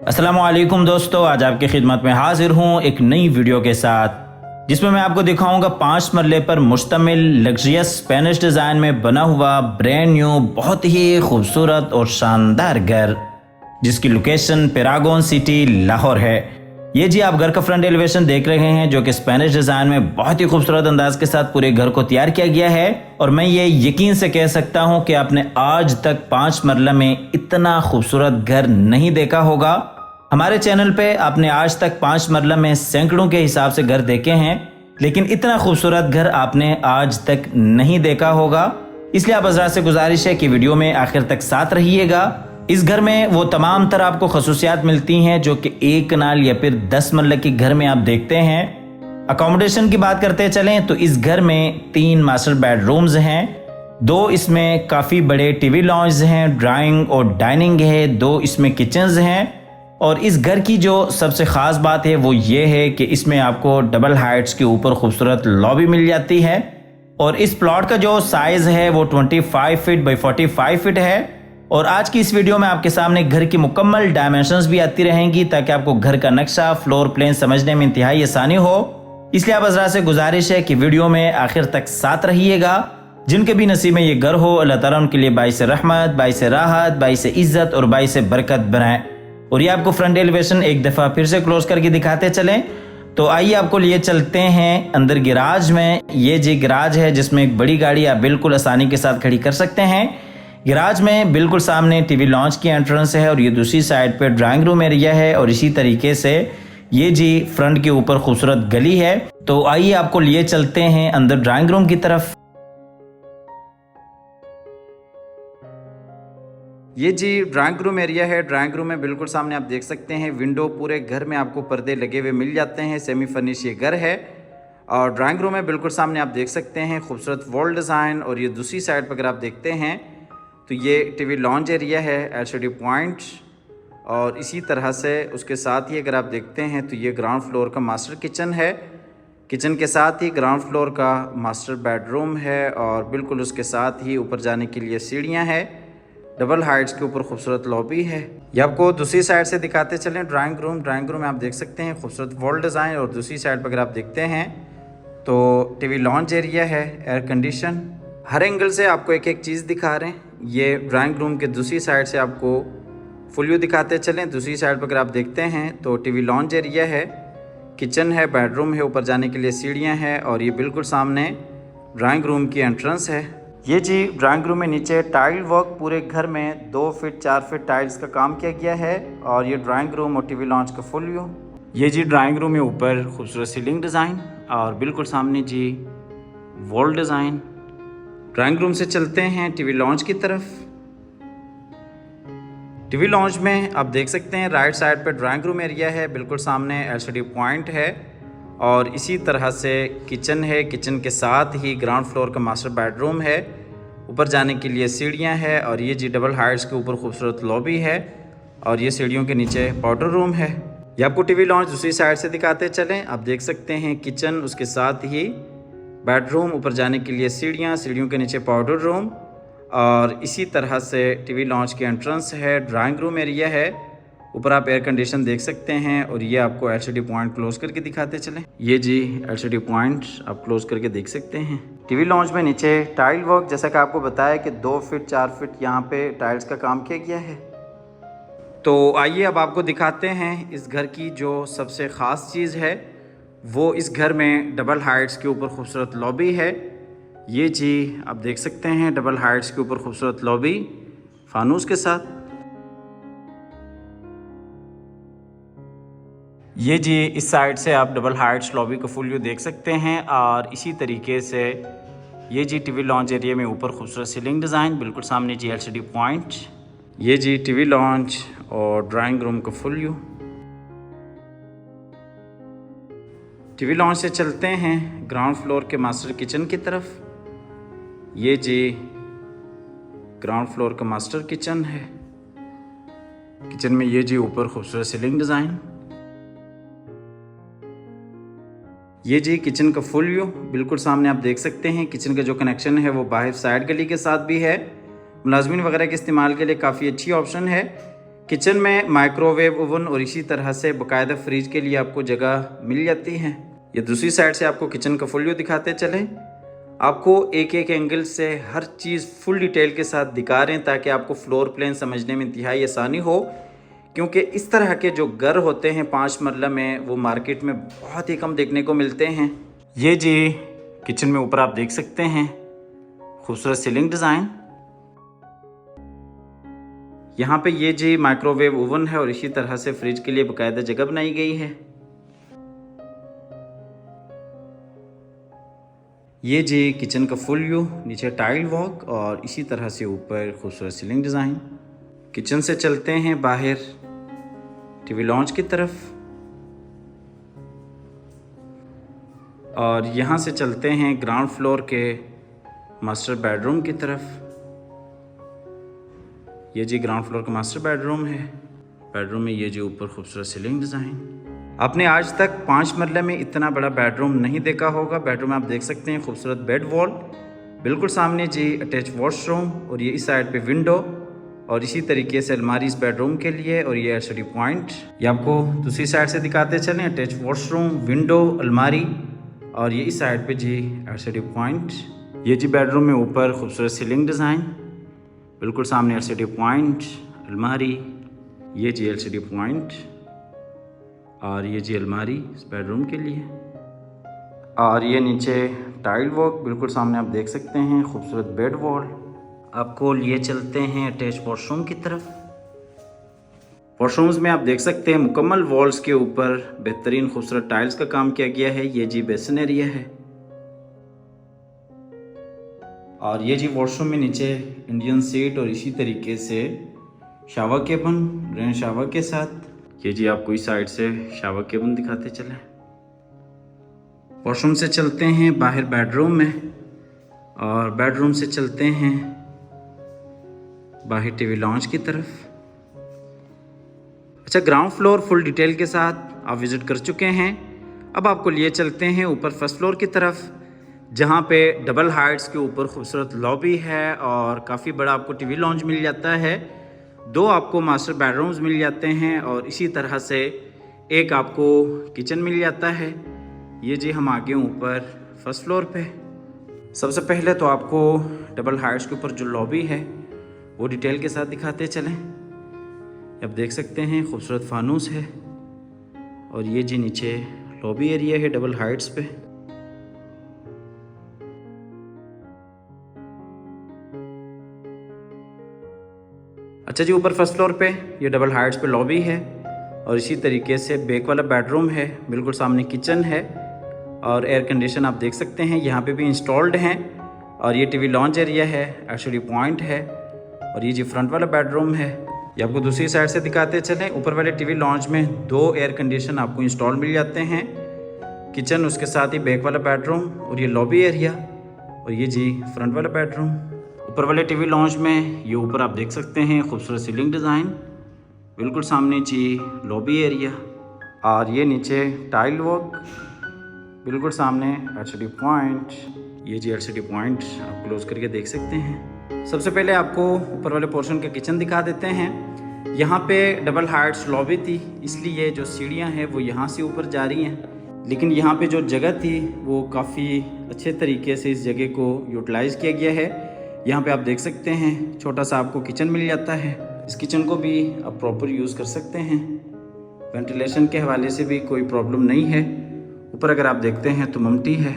अस्सलामुअलैकुम दोस्तों, आज आपकी खिदमत में हाजिर हूँ एक नई वीडियो के साथ जिसमें मैं आपको दिखाऊंगा 5 मरले पर मुश्तमिल लग्जरियस स्पेनिश डिज़ाइन में बना हुआ ब्रांड न्यू बहुत ही खूबसूरत और शानदार घर जिसकी लोकेशन पैरागॉन सिटी लाहौर है। ये जी आप घर का फ्रंट एलिवेशन देख रहे हैं जो कि स्पेनिश डिज़ाइन में बहुत ही खूबसूरत अंदाज के साथ पूरे घर को तैयार किया गया है और मैं ये यकीन से कह सकता हूँ कि आपने आज तक 5 मरला में इतना खूबसूरत घर नहीं देखा होगा। हमारे चैनल पे आपने आज तक 5 मरला में सैकड़ों के हिसाब से घर देखे हैं, लेकिन इतना खूबसूरत घर आपने आज तक नहीं देखा होगा। इसलिए आप हज़रात से गुजारिश है कि वीडियो में आखिर तक साथ रहिएगा। इस घर में वो तमाम तरह आपको खसूसियात मिलती हैं जो कि एक कनाल या फिर 10 मरला के घर में आप देखते हैं। अकोमोडेशन की बात करते चलें तो इस घर में 3 मास्टर बेडरूम्स हैं, 2 इसमें काफ़ी बड़े टीवी लॉन्ज हैं, ड्राइंग और डाइनिंग है, 2 इसमें किचन्स हैं। और इस घर की जो सबसे ख़ास बात है वो ये है कि इसमें आपको डबल हाइट्स के ऊपर खूबसूरत लॉबी मिल जाती है और इस प्लॉट का जो साइज़ है वो 25 फीट बाई 45 फीट है। और आज की इस वीडियो में आपके सामने घर की मुकम्मल डायमेंशंस भी आती रहेंगी ताकि आपको घर का नक्शा फ्लोर प्लान समझने में इंतहाई आसानी हो। इसलिए आप हज़रात से गुजारिश है कि वीडियो में आखिर तक साथ रहिएगा। जिनके भी नसीब में ये घर हो अल्लाह ताला उनके लिए बाइस रहमत, बाइस राहत, बाइस इज़्ज़त और बाइस बरकत बनाए। और ये आपको फ्रंट एलिवेशन एक दफ़ा फिर से क्लोज करके दिखाते चलें तो आइए आपको लिए चलते हैं अंदर गैराज में। ये जी गैराज है जिसमें एक बड़ी गाड़ी आप बिल्कुल आसानी के साथ खड़ी कर सकते हैं। गैराज में बिल्कुल सामने टीवी लॉन्च की एंट्रेंस है और ये दूसरी साइड पे ड्राइंग रूम एरिया है और इसी तरीके से ये जी फ्रंट के ऊपर खूबसूरत गली है। तो आइए आपको लिए चलते हैं अंदर ड्राइंग रूम की तरफ। ये जी ड्राइंग रूम एरिया है। ड्राइंग रूम में बिल्कुल सामने आप देख सकते हैं विंडो, पूरे घर में आपको पर्दे लगे हुए मिल जाते हैं। सेमी फर्निश ये घर है और ड्राइंग रूम में बिल्कुल सामने आप देख सकते हैं खूबसूरत वॉल डिज़ाइन। और ये दूसरी साइड पर अगर आप देखते हैं तो ये टीवी लॉन्च एरिया है, एलसीडी पॉइंट। और इसी तरह से उसके साथ ही अगर आप देखते हैं तो ये ग्राउंड फ्लोर का मास्टर किचन है। किचन के साथ ही ग्राउंड फ्लोर का मास्टर बेडरूम है और बिल्कुल उसके साथ ही ऊपर जाने के लिए सीढ़ियाँ हैं। डबल हाइट्स के ऊपर खूबसूरत लॉबी है। ये आपको दूसरी साइड से दिखाते चलें ड्राइंग रूम। ड्राइंग रूम में आप देख सकते हैं खूबसूरत वॉल डिज़ाइन और दूसरी साइड पर अगर आप देखते हैं तो टीवी लॉन्च एरिया है, एयर कंडीशन। हर एंगल से आपको एक एक चीज़ दिखा रहे हैं। ये ड्राइंग रूम के दूसरी साइड से आपको फुल व्यू दिखाते चलें। दूसरी साइड पर अगर आप देखते हैं तो टीवी लॉन्च एरिया है, किचन है, बेडरूम है, ऊपर जाने के लिए सीढ़ियाँ हैं और ये बिल्कुल सामने ड्राइंग रूम की एंट्रेंस है। ये जी ड्राइंग रूम में नीचे टाइल वर्क पूरे घर में 2 फीट 4 फीट टाइल्स का काम किया गया है और ये ड्राइंग रूम और टीवी लॉन्च का फुल व्यू। ये जी ड्राइंग रूम में ऊपर खूबसूरत सीलिंग डिज़ाइन और बिल्कुल सामने जी वॉल डिज़ाइन। ड्राइंग रूम से चलते हैं टीवी लॉन्च की तरफ। टीवी लॉन्च में आप देख सकते हैं राइट साइड पे ड्राइंग रूम एरिया है, बिल्कुल सामने एलसीडी पॉइंट है और इसी तरह से किचन है। किचन के साथ ही ग्राउंड फ्लोर का मास्टर बेडरूम है, ऊपर जाने के लिए सीढ़ियां हैं और ये जी डबल हाइट्स के ऊपर खूबसूरत लॉबी है और ये सीढ़ियों के नीचे पाउडर रूम है। ये आपको टीवी लॉन्च दूसरी साइड से दिखाते चलें। आप देख सकते हैं किचन, उसके साथ ही बेडरूम, ऊपर जाने के लिए सीढ़ियाँ, सीढ़ियों के नीचे पाउडर रूम और इसी तरह से टीवी लॉन्च की एंट्रेंस है। ड्राइंग रूम एरिया है, ऊपर आप एयर कंडीशन देख सकते हैं और ये आपको एलसीडी पॉइंट क्लोज करके दिखाते चलें। ये जी एलसीडी पॉइंट आप क्लोज करके देख सकते हैं। टीवी लॉन्च में नीचे टाइल वर्क, जैसा कि आपको बताया कि 2 फीट 4 फीट यहाँ पे टाइल्स का काम किया गया है। तो आइए अब आपको दिखाते हैं इस घर की जो सबसे ख़ास चीज़ है। वो इस घर में डबल हाइट्स के ऊपर खूबसूरत लॉबी है। ये जी आप देख सकते हैं डबल हाइट्स के ऊपर खूबसूरत लॉबी फानूस के साथ। ये जी इस साइड से आप डबल हाइट्स लॉबी का फुल व्यू देख सकते हैं और इसी तरीके से ये जी टीवी लॉन्च एरिया में ऊपर खूबसूरत सीलिंग डिज़ाइन, बिल्कुल सामने जी एलसीडी पॉइंट। ये जी टीवी लॉन्च और ड्राइंग रूम का फुल व्यू। टीवी लॉन्च से चलते हैं ग्राउंड फ्लोर के मास्टर किचन की तरफ। ये जी ग्राउंड फ्लोर का मास्टर किचन है। किचन में ये जी ऊपर खूबसूरत सीलिंग डिज़ाइन। ये जी किचन का फुल व्यू, बिल्कुल सामने आप देख सकते हैं किचन का जो कनेक्शन है वो बाहर साइड गली के साथ भी है। मुलाजमीन वगैरह के इस्तेमाल के लिए काफ़ी अच्छी ऑप्शन है। किचन में माइक्रोवेव ओवन और इसी तरह से बाकायदा फ्रिज के लिए आपको जगह मिल जाती है। ये दूसरी साइड से आपको किचन का फुल व्यू दिखाते चलें। आपको एक एक एंगल से हर चीज़ फुल डिटेल के साथ दिखा रहे हैं ताकि आपको फ्लोर प्लान समझने में इंतहाई आसानी हो, क्योंकि इस तरह के जो घर होते हैं 5 मरला में वो मार्केट में बहुत ही कम देखने को मिलते हैं। ये जी किचन में ऊपर आप देख सकते हैं खूबसूरत सीलिंग डिज़ाइन। यहाँ पे ये जी माइक्रोवेव ओवन है और इसी तरह से फ्रिज के लिए बाकायदा जगह बनाई गई है। ये जी किचन का फुल व्यू, नीचे टाइल वॉक और इसी तरह से ऊपर खूबसूरत सीलिंग डिज़ाइन। किचन से चलते हैं बाहर टीवी लॉन्च की तरफ और यहाँ से चलते हैं ग्राउंड फ्लोर के मास्टर बेडरूम की तरफ। ये जी ग्राउंड फ्लोर का मास्टर बेडरूम है। बेडरूम में ये जी ऊपर खूबसूरत सीलिंग डिज़ाइन। आपने आज तक 5 मरले में इतना बड़ा बेडरूम नहीं देखा होगा। बेडरूम में आप देख सकते हैं खूबसूरत बेड वॉल, बिल्कुल सामने जी अटैच वॉशरूम और ये इस साइड पे विंडो और इसी तरीके से अलमारी इस बेडरूम के लिए और ये एलसीडी पॉइंट। ये आपको दूसरी साइड से दिखाते चलें, अटैच वॉशरूम, विंडो, अलमारी और ये इस साइड पे जी एलसीडी पॉइंट। ये जी बेडरूम में ऊपर खूबसूरत सीलिंग डिज़ाइन, बिल्कुल सामने एलसीडी पॉइंट, अलमारी, ये जी एलसीडी पॉइंट और ये जी अलमारी इस बेडरूम के लिए और ये नीचे टाइल वर्क, बिल्कुल सामने आप देख सकते हैं खूबसूरत बेड वॉल। आपको लिए चलते हैं अटैच वॉशरूम की तरफ। वॉशरूम्स में आप देख सकते हैं मुकम्मल वॉल्स के ऊपर बेहतरीन खूबसूरत टाइल्स का काम किया गया है। ये जी बेसिन एरिया है और ये जी वॉशरूम में नीचे इंडियन सीट और इसी तरीके से शावर केबिन, रेन शावर के साथ। ये जी आपको इस साइड से शावर केबिन दिखाते चले। वॉशरूम से चलते हैं बाहर बेडरूम में और बेडरूम से चलते हैं बाहर टीवी लॉन्च की तरफ। अच्छा, ग्राउंड फ्लोर फुल डिटेल के साथ आप विजिट कर चुके हैं। अब आपको लिए चलते हैं ऊपर फर्स्ट फ्लोर की तरफ, जहाँ पे डबल हाइट्स के ऊपर खूबसूरत लॉबी है और काफ़ी बड़ा आपको टीवी लॉन्च मिल जाता है। 2 आपको मास्टर बेडरूम्स मिल जाते हैं और इसी तरह से एक आपको किचन मिल जाता है। ये जी हम आगे ऊपर फर्स्ट फ्लोर पे। सबसे पहले तो आपको डबल हाइट्स के ऊपर जो लॉबी है वो डिटेल के साथ दिखाते चलें। अब देख सकते हैं खूबसूरत फानूस है और ये जी नीचे लॉबी एरिया है डबल हाइट्स पे। अच्छा जी, ऊपर फर्स्ट फ्लोर पे ये डबल हाइट्स पे लॉबी है और इसी तरीके से बैक वाला बेडरूम है, बिल्कुल सामने किचन है और एयर कंडीशन आप देख सकते हैं यहाँ पे भी इंस्टॉल्ड हैं और ये टीवी लॉन्च एरिया है, एलसीडी पॉइंट है और ये जी फ्रंट वाला बेडरूम है। ये आपको दूसरी साइड से दिखाते चलें। ऊपर वाले टीवी लॉन्च में 2 एयर कंडीशन आपको इंस्टॉल मिल जाते हैं, किचन, उसके साथ ही बैक वाला बेडरूम और ये लॉबी एरिया और ये जी फ्रंट वाला बेडरूम। ऊपर वाले टीवी लॉन्च में ये ऊपर आप देख सकते हैं खूबसूरत सीलिंग डिज़ाइन, बिल्कुल सामने जी लॉबी एरिया और ये नीचे टाइल वर्क, बिल्कुल सामने एलसीडी पॉइंट। ये जी एलसीडी पॉइंट आप क्लोज करके देख सकते हैं। सबसे पहले आपको ऊपर वाले पोर्शन का किचन दिखा देते हैं। यहाँ पे डबल हाइट्स लॉबी थी, इसलिए जो सीढ़ियाँ हैं वो यहाँ से ऊपर जा रही हैं, लेकिन यहाँ पे जो जगह थी वो काफ़ी अच्छे तरीके से इस जगह को यूटिलाइज़ किया गया है। यहाँ पे आप देख सकते हैं छोटा सा आपको किचन मिल जाता है। इस किचन को भी आप प्रॉपर यूज़ कर सकते हैं, वेंटिलेशन के हवाले से भी कोई प्रॉब्लम नहीं है। ऊपर अगर आप देखते हैं तो ममटी है।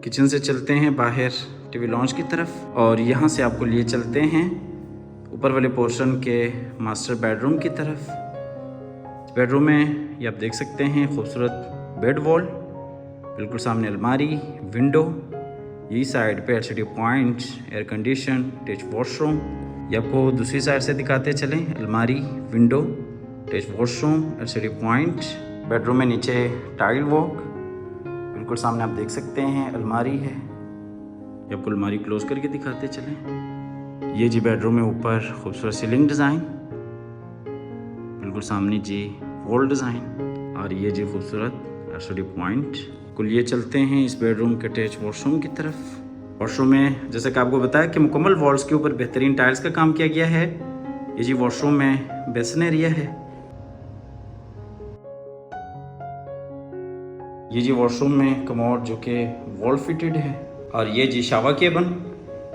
किचन से चलते हैं बाहर टीवी लॉन्च की तरफ और यहाँ से आपको लिए चलते हैं ऊपर वाले पोर्शन के मास्टर बेडरूम की तरफ। बेडरूम में ये आप देख सकते हैं खूबसूरत बेड वॉल, बिल्कुल सामने अलमारी, विंडो, ये साइड पे LCD point, air condition, attach washroom. ये आपको दूसरी साइड से दिखाते चलें, अलमारी, window, attach washroom, LCD point. Bedroom में नीचे टाइल वॉक, बिल्कुल सामने आप देख सकते हैं अलमारी है। ये आपको अलमारी क्लोज करके दिखाते चलें। ये जी बेडरूम में ऊपर खूबसूरत सीलिंग डिज़ाइन, बिल्कुल सामने जी वॉल डिज़ाइन और ये जी खूबसूरत एलसीडी पॉइंट। कुल ये चलते हैं इस बेडरूम के अटैच वॉशरूम की तरफ। वॉशरूम में जैसे कि आपको बताया कि मुकम्मल वॉल्स के ऊपर बेहतरीन टाइल्स का काम किया गया है। ये जी वॉशरूम में बेसिन एरिया है। ये जी वॉशरूम में कमोड जो कि वॉल फिटेड है। और ये जी शावर केबन।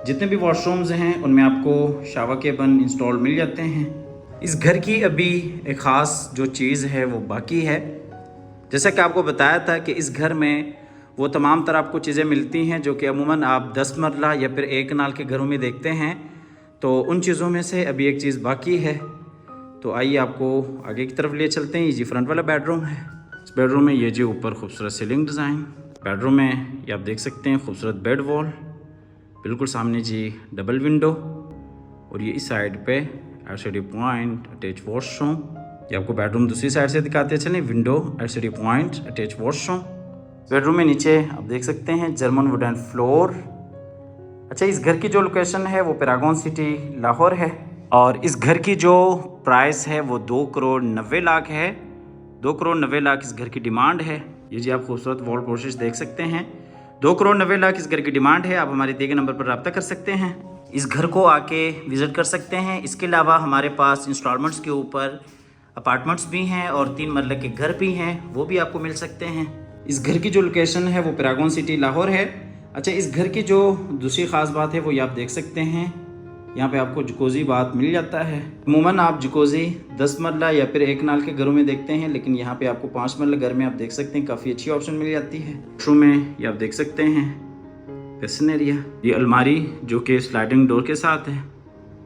जितने भी वॉशरूम्स हैं उनमें आपको शावर केबन इंस्टॉल मिल जाते हैं। इस घर की अभी एक ख़ास जो चीज़ है वो बाकी है। जैसा कि आपको बताया था कि इस घर में वो तमाम तरह आपको चीज़ें मिलती हैं जो कि अमूमन आप 10 मरला या फिर एक नाल के घरों में देखते हैं। तो उन चीज़ों में से अभी एक चीज़ बाकी है। तो आइए आपको आगे की तरफ ले चलते हैं। ये जी फ्रंट वाला बेडरूम है। इस बेडरूम में ये जी ऊपर खूबसूरत सीलिंग डिज़ाइन। बेडरूम में ये आप देख सकते हैं खूबसूरत बेड वॉल, बिल्कुल सामने जी डबल विंडो, और ये इस साइड पे एलसीडी पॉइंट अटैच वॉशरूम। ये आपको बेडरूम दूसरी साइड से दिखाते चलें। Window, LCD point, attach washroom. Bedroom में नीचे आप देख सकते हैं जर्मन वुडन फ्लोर। अच्छा, इस घर की जो लोकेशन है वो पैरागॉन सिटी लाहौर है। और इस घर की जो प्राइस है वो 2,90,00,000 है। 2,90,00,000 इस घर की डिमांड है। ये जी आप खूबसूरत वॉल पोर्शेस देख सकते हैं। 2,90,00,000 इस घर की डिमांड है। आप हमारे दिए गए नंबर पर रब्ता कर सकते हैं, इस घर को आके विज़िट कर सकते हैं। इसके अलावा हमारे पास इंस्टॉलमेंट्स के ऊपर अपार्टमेंट्स भी हैं और 3 मरले के घर भी हैं, वो भी आपको मिल सकते हैं। इस घर की जो लोकेशन है वो पैरागॉन सिटी लाहौर है। अच्छा, इस घर की जो दूसरी ख़ास बात है वो ये आप देख सकते हैं, यहाँ पे आपको जकूज़ी बात मिल जाता है। अमूमन आप जकूज़ी 10 मरला या फिर एक नाल के घरों में देखते हैं, लेकिन यहाँ पे आपको 5 मरला घर में आप देख सकते हैं काफ़ी अच्छी ऑप्शन मिल जाती है। वॉशरूम में ये आप देख सकते हैं बेसिन एरिया, ये अलमारी जो कि स्लाइडिंग डोर के साथ है,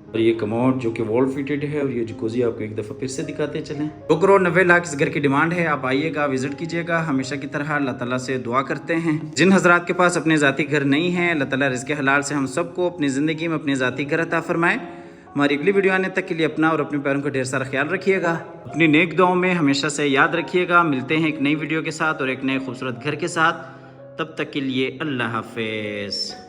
और ये कमोड जो कि वॉल फिटेड है, और ये जकूज़ी आपको एक दफ़ा फिर से दिखाते चलें। 2,90,00,000 इस घर की डिमांड है। आप आइएगा, विजिट कीजिएगा। हमेशा की तरह अल्लाह ताला से दुआ करते हैं। जिन हजरात के पास अपने ज़ाती घर नहीं है, अल्लाह ताला रिज़्क़ हलाल से हम सबको अपनी ज़िंदगी में अपने ज़ाती घर अता फरमाए। हमारी अगली वीडियो आने तक के लिए अपना और अपने पैरों का ढेर सारा ख्याल रखिएगा। अपनी नेक दुआओं में हमेशा से याद रखिएगा। मिलते हैं एक नई वीडियो के साथ और एक नए खूबसूरत घर के साथ। तब तक के लिए अल्लाह हाफिज़।